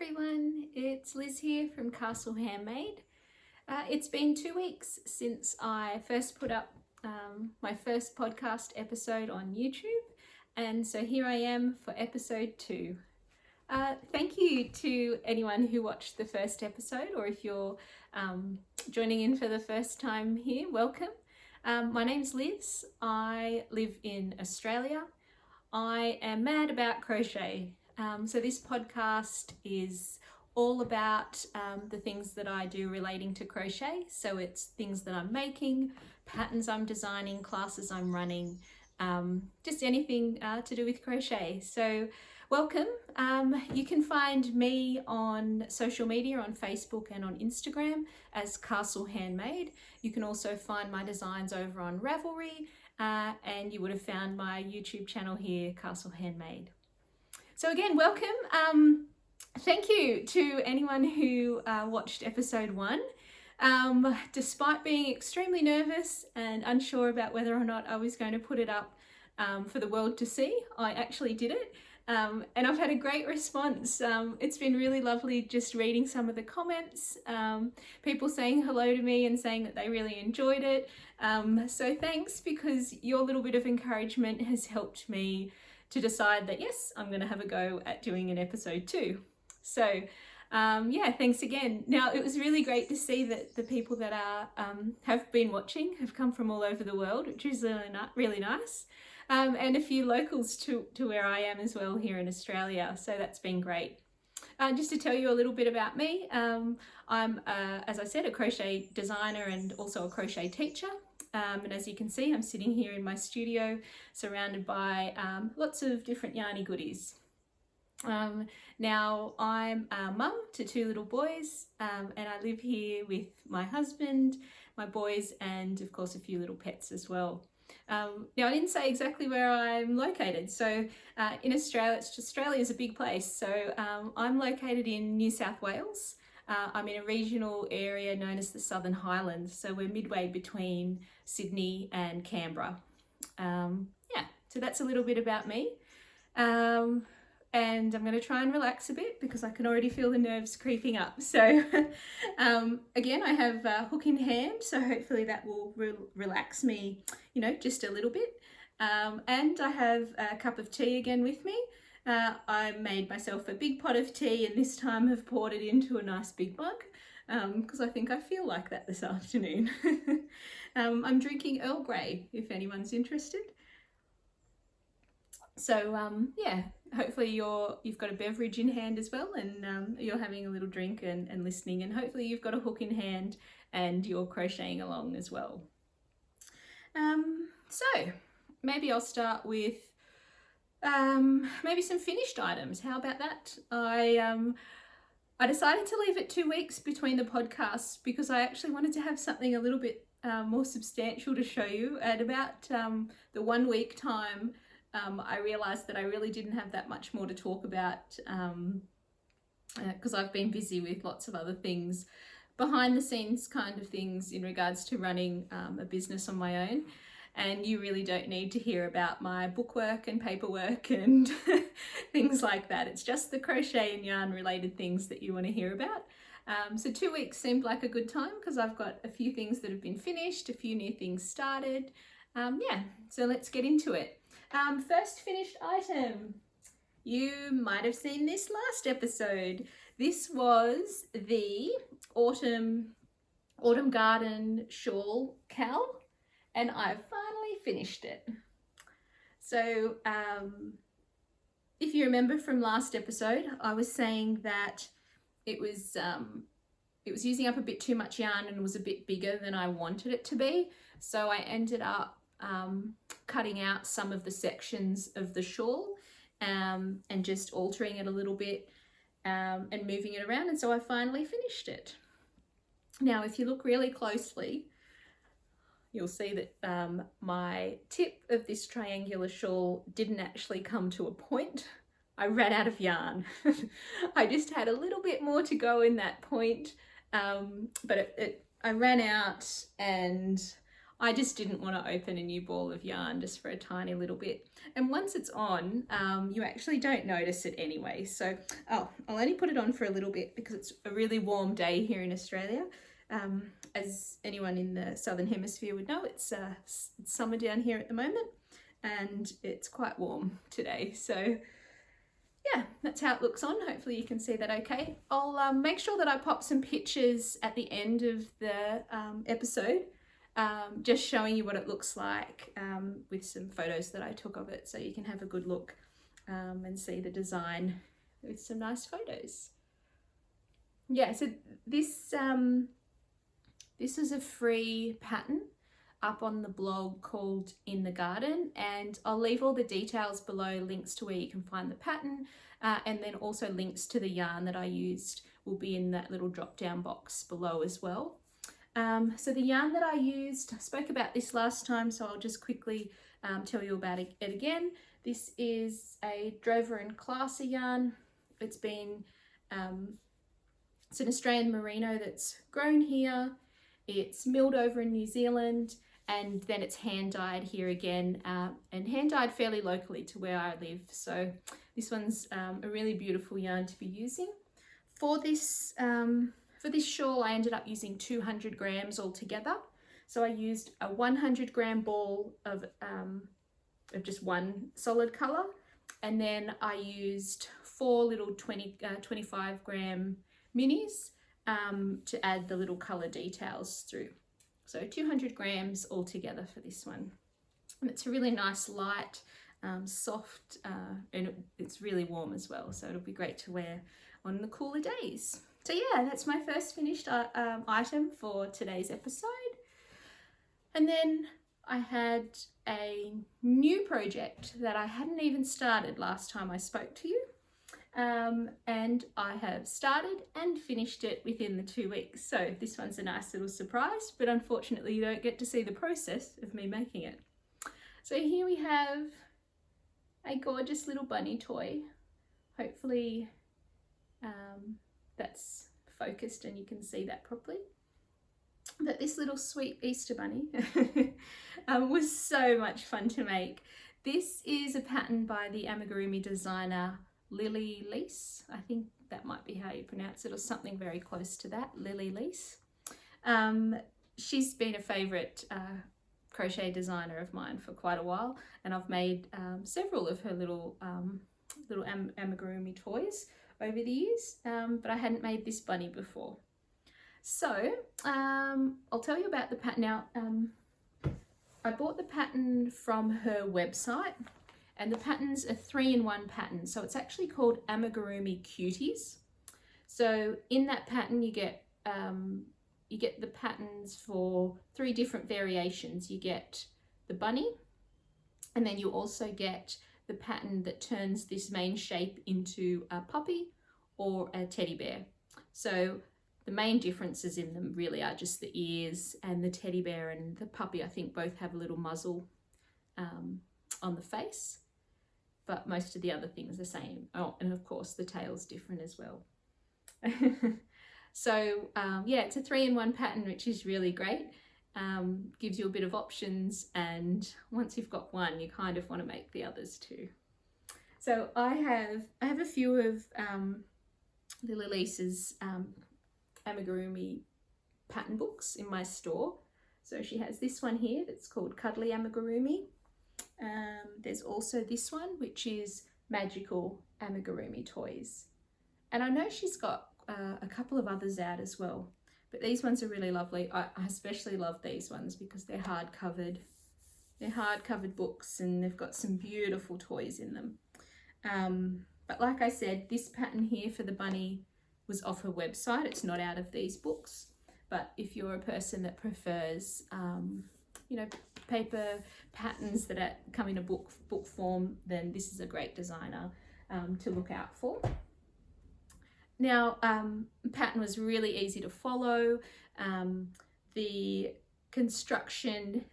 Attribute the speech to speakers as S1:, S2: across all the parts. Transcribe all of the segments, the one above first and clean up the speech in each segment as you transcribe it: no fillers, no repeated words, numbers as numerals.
S1: everyone, it's Liz here from Handmade. It's been 2 weeks since I first put up my first podcast episode on YouTube, and so here I am for episode 2. Thank you to anyone who watched the first episode, or if you're joining in for the first time here, welcome. My name's Liz. I live in Australia. I am mad about crochet. So this podcast is all about the things that I do relating to crochet. So it's things that I'm making, patterns I'm designing, classes I'm running, just anything to do with crochet. So welcome. You can find me on social media, on Facebook and on Instagram as Handmade. You can also find my designs over on Ravelry, and you would have found my YouTube channel here, Handmade. So again, welcome. Thank you to anyone who watched episode 1. Despite being extremely nervous and unsure about whether or not I was going to put it up for the world to see, I actually did it. And I've had a great response. It's been really lovely just reading some of the comments, people saying hello to me and saying that they really enjoyed it. So thanks, because your little bit of encouragement has helped me to decide that yes, I'm going to have a go at doing an episode 2. So yeah, thanks again. Now, it was really great to see that the people that are have been watching have come from all over the world, which is really nice. And a few locals to where I am as well here in Australia. So that's been great. Just to tell you a little bit about me, I'm, as I said, a crochet designer and also a crochet teacher. And as you can see, I'm sitting here in my studio surrounded by lots of different yarny goodies. Now, I'm a mum to 2 little boys, and I live here with my husband, my boys, and of course a few little pets as well. Now, I didn't say exactly where I'm located. So in Australia, Australia's a big place. So I'm located in New South Wales. I'm in a regional area known as the Southern Highlands. So we're midway between Sydney and Canberra. Yeah, so that's a little bit about me. And I'm going to try and relax a bit because I can already feel the nerves creeping up. So again, I have a hook in hand, so hopefully that will relax me, you know, just a little bit. And I have a cup of tea again with me. I made myself a big pot of tea, and this time have poured it into a nice big mug because I think I feel like that this afternoon. I'm drinking Earl Grey, if anyone's interested. So yeah, hopefully you've got a beverage in hand as well, and you're having a little drink and listening, and hopefully you've got a hook in hand and you're crocheting along as well. So maybe I'll start with maybe some finished items. How about that? I decided to leave it 2 weeks between the podcasts because I actually wanted to have something a little bit more substantial to show you. At about the 1 week time, I realised that I really didn't have that much more to talk about because I've been busy with lots of other things, behind the scenes kind of things in regards to running a business on my own. And you really don't need to hear about my bookwork and paperwork and things like that. It's just the crochet and yarn related things that you want to hear about. So 2 weeks seemed like a good time because I've got a few things that have been finished, a few new things started. Yeah, so let's get into it. First finished item. You might have seen this last episode. This was the Autumn Garden shawl cowl, and I've finally finished it. So if you remember from last episode, I was saying that it was using up a bit too much yarn and was a bit bigger than I wanted it to be. So I ended up cutting out some of the sections of the shawl and just altering it a little bit and moving it around, and so I finally finished it. Now, if you look really closely, you'll see that my tip of this triangular shawl didn't actually come to a point. I ran out of yarn. I just had a little bit more to go in that point, but I ran out, and I just didn't want to open a new ball of yarn just for a tiny little bit. And once it's on, you actually don't notice it anyway. So, I'll only put it on for a little bit because it's a really warm day here in Australia. As anyone in the Southern Hemisphere would know, it's summer down here at the moment and it's quite warm today. So yeah, that's how it looks on. Hopefully you can see that okay. I'll make sure that I pop some pictures at the end of the episode, just showing you what it looks like with some photos that I took of it, so you can have a good look and see the design with some nice photos. Yeah, so this is a free pattern up on the blog called In the Garden, and I'll leave all the details below, links to where you can find the pattern, and then also links to the yarn that I used will be in that little drop down box below as well. So the yarn that I used, I spoke about this last time, so I'll just quickly tell you about it again. This is a Drover and Classy yarn. It's an Australian merino that's grown here. It's milled over in New Zealand, and then it's hand dyed here again, and hand dyed fairly locally to where I live. So this one's a really beautiful yarn to be using. For this shawl, I ended up using 200 grams altogether. So I used a 100 gram ball of just one solid color, and then I used 4 little 25 gram minis to add the little color details through. So 200 grams altogether for this one. And it's a really nice, light, soft, and it's really warm as well. So it'll be great to wear on the cooler days. So yeah, that's my first finished item for today's episode. And then I had a new project that I hadn't even started last time I spoke to you. And I have started and finished it within the 2 weeks. So this one's a nice little surprise, but unfortunately you don't get to see the process of me making it. So here we have a gorgeous little bunny toy. Hopefully that's focused and you can see that properly. But this little sweet Easter bunny was so much fun to make. This is a pattern by the amigurumi designer Lily Lease. I think that might be how you pronounce it, or something very close to that, Lily Lease. She's been a favourite crochet designer of mine for quite a while, and I've made several of her little amigurumi toys over the years, but I hadn't made this bunny before. So I'll tell you about the pattern now. I bought the pattern from her website, and the pattern's a 3-in-1 pattern. So it's actually called Amigurumi Cuties. So in that pattern you get the patterns for 3 different variations. You get the bunny, and then you also get the pattern that turns this main shape into a puppy or a teddy bear. So the main differences in them really are just the ears, and the teddy bear and the puppy I think both have a little muzzle on the face, but most of the other things are the same. Oh, and of course the tail's different as well. So yeah, it's a 3-in-1 pattern, which is really great. Gives you a bit of options, and once you've got one, you kind of want to make the others too. So I have a few of Lily Lease's amigurumi pattern books in my store. So she has this one here that's called Cuddly Amigurumi. There's also this one, which is Magical Amigurumi Toys. And I know she's got a couple of others out as well, but these ones are really lovely. I especially love these ones because they're hard-covered. They're hard-covered books, and they've got some beautiful toys in them. But like I said, this pattern here for the bunny was off her website. It's not out of these books. But if you're a person that prefers, you know, paper patterns that come in a book form, then this is a great designer to look out for. Now, the pattern was really easy to follow. The construction,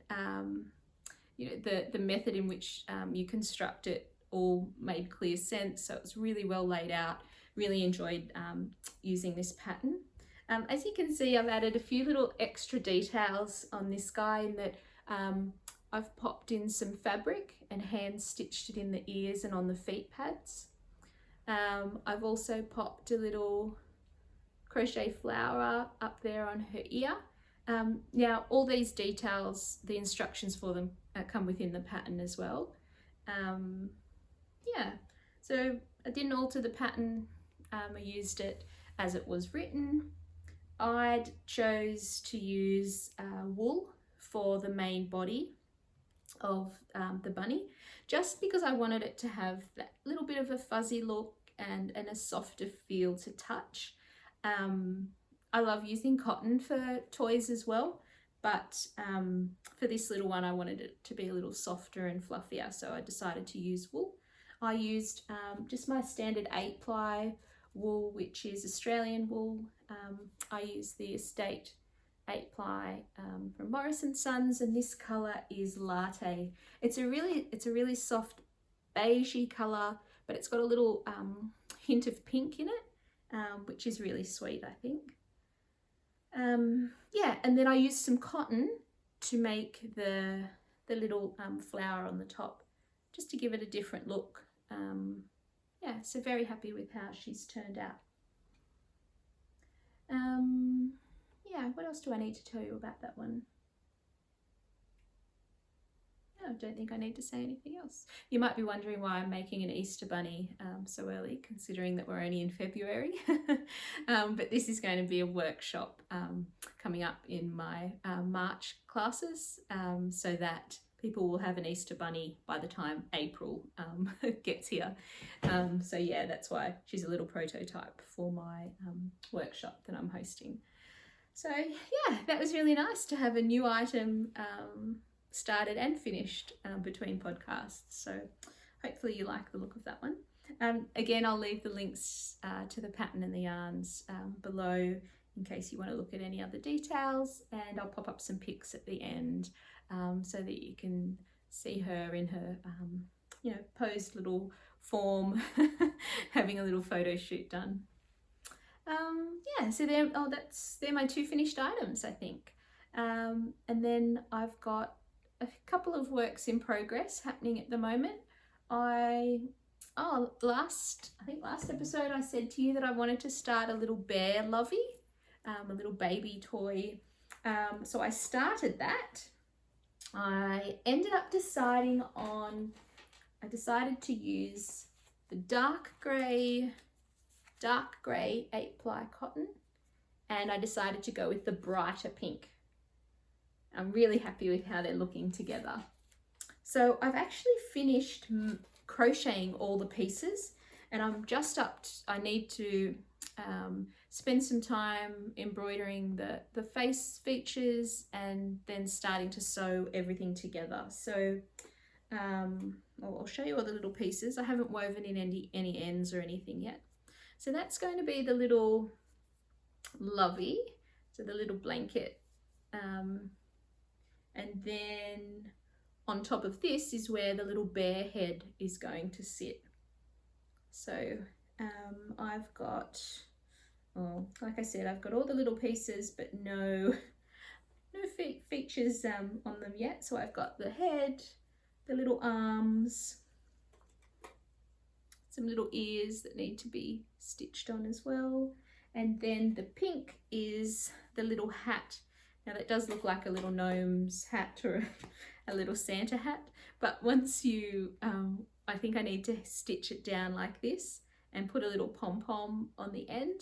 S1: you know, the method in which you construct it all made clear sense. So it was really well laid out. Really enjoyed using this pattern. As you can see, I've added a few little extra details on this guy in that I've popped in some fabric and hand stitched it in the ears and on the feet pads. I've also popped a little crochet flower up there on her ear. Now all these details, the instructions for them come within the pattern as well. Yeah, so I didn't alter the pattern. I used it as it was written. I chose to use wool for the main body of the bunny, just because I wanted it to have that little bit of a fuzzy look and a softer feel to touch. I love using cotton for toys as well, but for this little one I wanted it to be a little softer and fluffier, so I decided to use wool. I used just my standard 8-ply wool, which is Australian wool. I use the Estate 8-ply from Morris & Sons, and this colour is Latte. It's a really soft beigey colour, but it's got a little hint of pink in it, which is really sweet, I think. Yeah, and then I used some cotton to make the little flower on the top, just to give it a different look. Yeah, so very happy with how she's turned out. Yeah, what else do I need to tell you about that one? No, I don't think I need to say anything else. You might be wondering why I'm making an Easter bunny so early, considering that we're only in February. But this is going to be a workshop coming up in my March classes, so that people will have an Easter bunny by the time April gets here. So yeah, that's why she's a little prototype for my workshop that I'm hosting. So yeah, that was really nice to have a new item started and finished between podcasts. So hopefully you like the look of that one. Again, I'll leave the links to the pattern and the yarns below in case you want to look at any other details, and I'll pop up some pics at the end so that you can see her in her posed little form having a little photo shoot done. Yeah, so they're my 2 finished items, I think. And then I've got a couple of works in progress happening at the moment. Last episode I said to you that I wanted to start a little bear Lovey, a little baby toy. So I started that. I ended up decided to use the dark grey 8-ply cotton, and I decided to go with the brighter pink. I'm really happy with how they're looking together. So I've actually finished crocheting all the pieces, and I'm just I need to spend some time embroidering the face features and then starting to sew everything together. So I'll show you all the little pieces. I haven't woven in any ends or anything yet. So that's going to be the little Lovey, so the little blanket. And then on top of this is where the little bear head is going to sit. So I've got, like I said, I've got all the little pieces, but no features on them yet. So I've got the head, the little arms, some little ears that need to be stitched on as well. And then the pink is the little hat. Now that does look like a little gnome's hat or a little Santa hat, but once you, I think I need to stitch it down like this and put a little pom-pom on the end,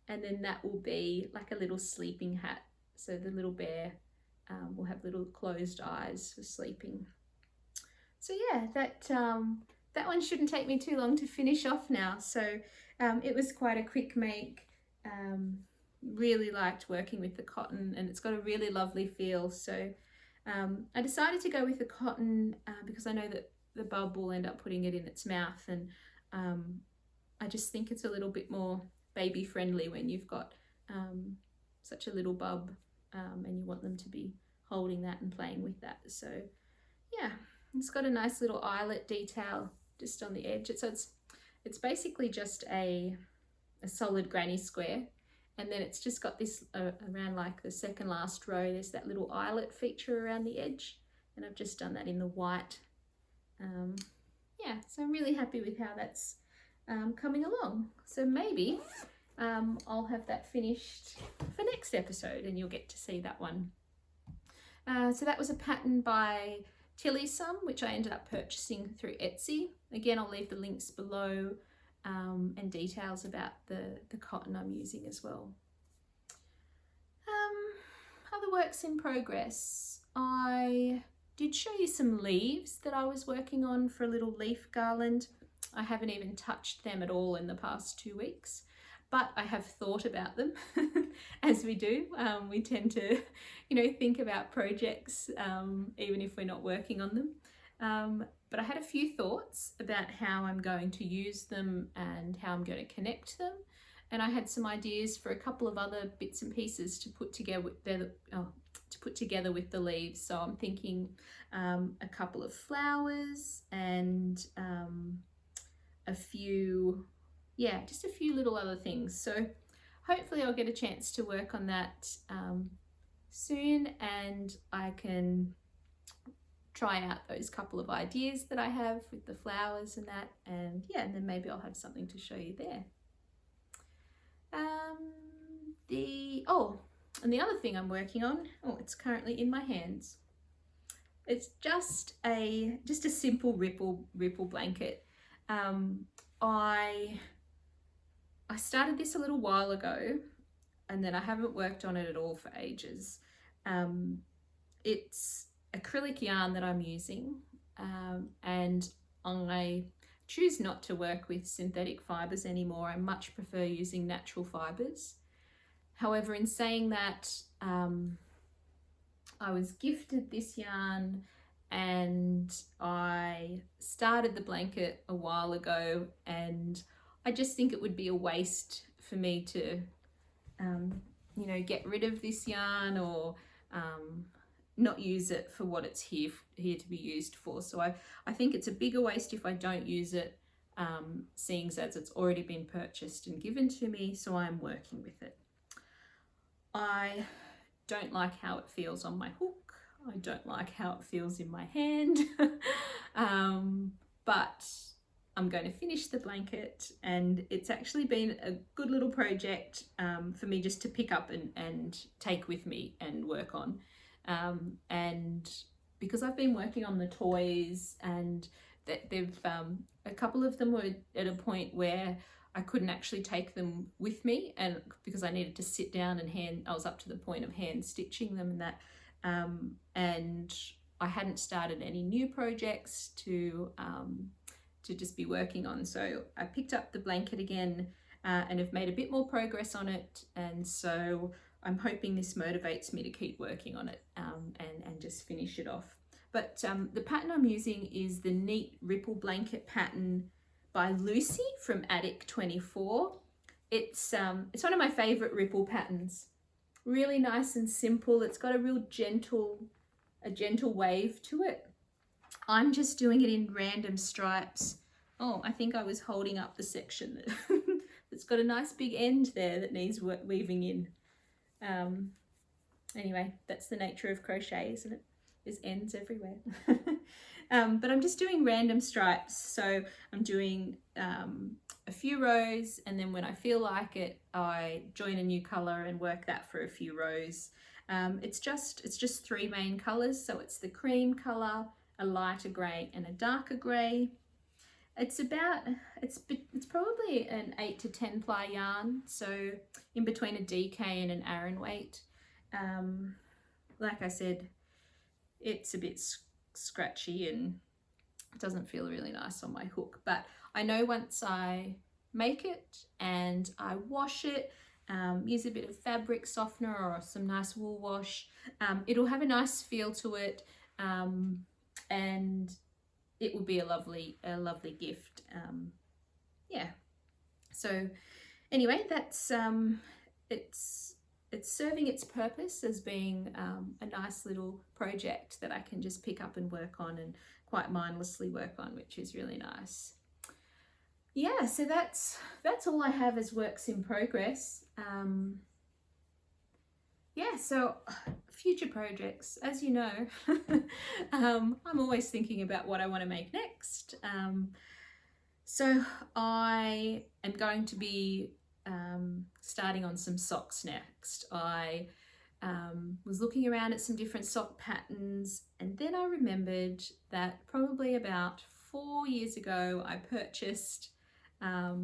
S1: and then that will be like a little sleeping hat. So the little bear will have little closed eyes for sleeping. So yeah, that one shouldn't take me too long to finish off now. So it was quite a quick make. Really liked working with the cotton, and it's got a really lovely feel. So I decided to go with the cotton because I know that the bub will end up putting it in its mouth, and I just think it's a little bit more baby friendly when you've got such a little bub and you want them to be holding that and playing with that. So yeah, it's got a nice little eyelet detail just on the edge. It's basically just a solid granny square, and then it's just got this around like the second last row, there's that little eyelet feature around the edge, and I've just done that in the white. Yeah, so I'm really happy with how that's coming along. So maybe I'll have that finished for next episode and you'll get to see that one. So that was a pattern by Tilly Some, which I ended up purchasing through Etsy. Again, I'll leave the links below and details about the cotton I'm using as well. Other works in progress. I did show you some leaves that I was working on for a little leaf garland. I haven't even touched them at all in the past 2 weeks, but I have thought about them as we do. We tend to, think about projects even if we're not working on them. But I had a few thoughts about how I'm going to use them and how I'm going to connect them. And I had some ideas for a couple of other bits and pieces to put together with the leaves. So I'm thinking a couple of flowers and just a few little other things. So hopefully I'll get a chance to work on that soon, and I can try out those couple of ideas that I have with the flowers and that, and then maybe I'll have something to show you there. And the other thing I'm working on, it's currently in my hands. It's just a simple ripple blanket. I started this a little while ago, and then I haven't worked on it at all for ages. It's acrylic yarn that I'm using, and I choose not to work with synthetic fibres anymore. I much prefer using natural fibres. However, in saying that, I was gifted this yarn and I started the blanket a while ago, and I just think it would be a waste for me to get rid of this yarn or not use it for what it's here to be used for. So I think it's a bigger waste if I don't use it, seeing as it's already been purchased and given to me, so I'm working with it. I don't like how it feels on my hook. I don't like how it feels in my hand, but I'm going to finish the blanket, and it's actually been a good little project for me just to pick up and take with me and work on. And because I've been working on the toys, and that a couple of them were at a point where I couldn't actually take them with me, and because I needed to sit down and I was up to the point of hand stitching them and that, and I hadn't started any new projects to just be working on. So I picked up the blanket again and have made a bit more progress on it, and so I'm hoping this motivates me to keep working on it and just finish it off. But the pattern I'm using is the Neat Ripple Blanket pattern by Lucy from Attic 24. It's one of my favorite ripple patterns. Really nice and simple. It's got a real gentle wave to it. I'm just doing it in random stripes. Oh, I think I was holding up the section that's got a nice big end there that needs weaving in. Anyway, that's the nature of crochet, isn't it? There's ends everywhere. But I'm just doing random stripes. So I'm doing a few rows, and then when I feel like it, I join a new color and work that for a few rows. It's just 3 main colors. So it's the cream color, a lighter gray, and a darker gray. It's probably an 8 to 10 ply yarn, so in between a DK and an Aran weight. Like I said, it's a bit scratchy and it doesn't feel really nice on my hook, but I know once I make it and I wash it, use a bit of fabric softener or some nice wool wash, it'll have a nice feel to it, and it will be a lovely gift. So anyway, that's it's serving its purpose as being a nice little project that I can just pick up and work on, and quite mindlessly work on, which is really nice. Yeah, so that's all I have as works in progress. yeah, so future projects, as you know, I'm always thinking about what I want to make next. So I am going to be starting on some socks next. I was looking around at some different sock patterns, and then I remembered that probably about 4 years ago I purchased a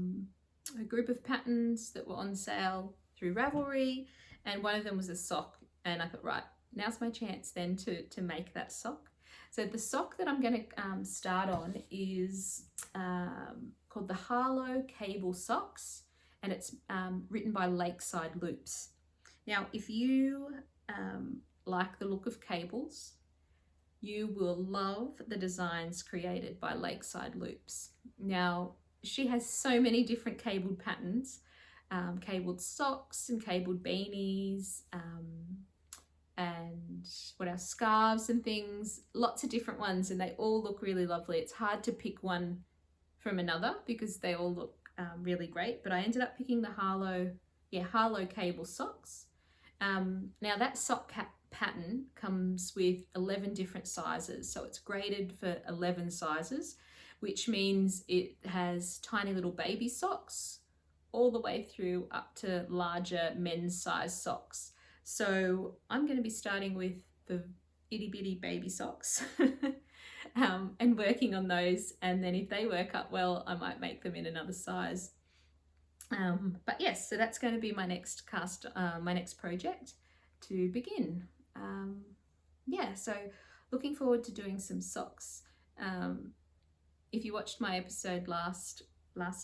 S1: group of patterns that were on sale through Ravelry, and one of them was a sock, and I thought, right, now's my chance then to make that sock. So the sock that I'm going to start on is called the Harlow Cable Socks, and it's written by Lakeside Loops. Now, if you like the look of cables, you will love the designs created by Lakeside Loops. Now, she has so many different cabled patterns, cabled socks and cabled beanies, and what else, scarves and things, lots of different ones, and they all look really lovely. It's hard to pick one from another because they all look really great, but I ended up picking the Harlow cable socks. Now that sock pattern comes with 11 different sizes, so it's graded for 11 sizes, which means it has tiny little baby socks all the way through up to larger men's size socks. So I'm going to be starting with the itty bitty baby socks and working on those, and then if they work up well, I might make them in another size. But yes, so that's going to be my next project to begin. Yeah, so looking forward to doing some socks. If you watched my episode last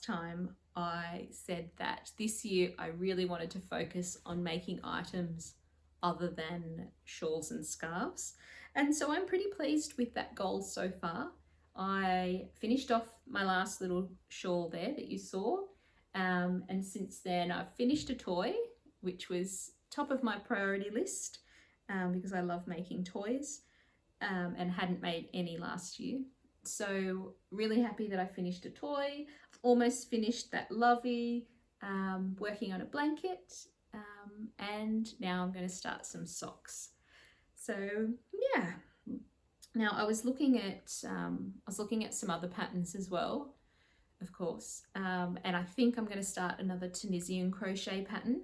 S1: time, I said that this year I really wanted to focus on making items other than shawls and scarves, and so I'm pretty pleased with that goal so far. I finished off my last little shawl there that you saw, and since then I've finished a toy, which was top of my priority list because I love making toys, and hadn't made any last year. So really happy that I finished a toy. I've almost finished that Lovey, working on a blanket, and now I'm going to start some socks. So yeah. Now I was looking at some other patterns as well, of course, and I think I'm going to start another Tunisian crochet pattern.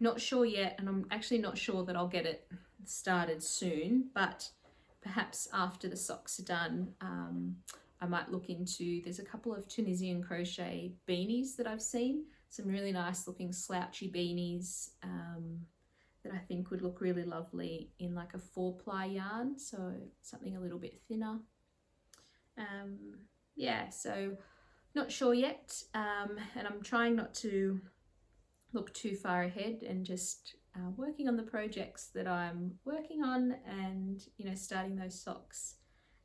S1: Not sure yet, and I'm actually not sure that I'll get it started soon, but perhaps after the socks are done, I might look into, there's a couple of Tunisian crochet beanies that I've seen, some really nice looking slouchy beanies that I think would look really lovely in like a 4-ply yarn, so something a little bit thinner. Yeah, so not sure yet, and I'm trying not to look too far ahead and just working on the projects that I'm working on, and starting those socks.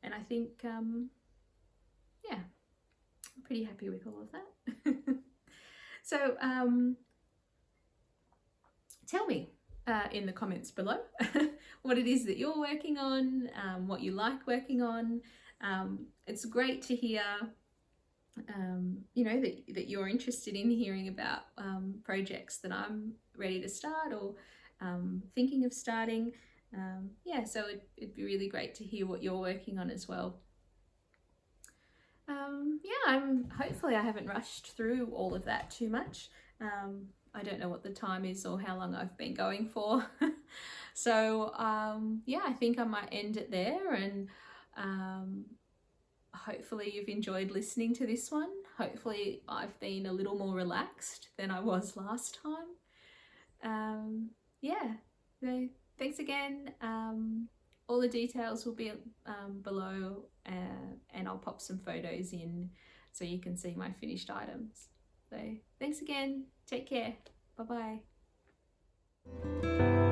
S1: And I think yeah, I'm pretty happy with all of that. So tell me in the comments below what it is that you're working on, what you like working on. It's great to hear that you're interested in hearing about projects that I'm ready to start or thinking of starting. Yeah, so it'd be really great to hear what you're working on as well. Yeah, hopefully I haven't rushed through all of that too much. I don't know what the time is or how long I've been going for. So yeah, I think I might end it there, and hopefully you've enjoyed listening to this one. Hopefully I've been a little more relaxed than I was last time. Yeah, so thanks again. All the details will be below, and I'll pop some photos in so you can see my finished items. So thanks again, take care, bye bye.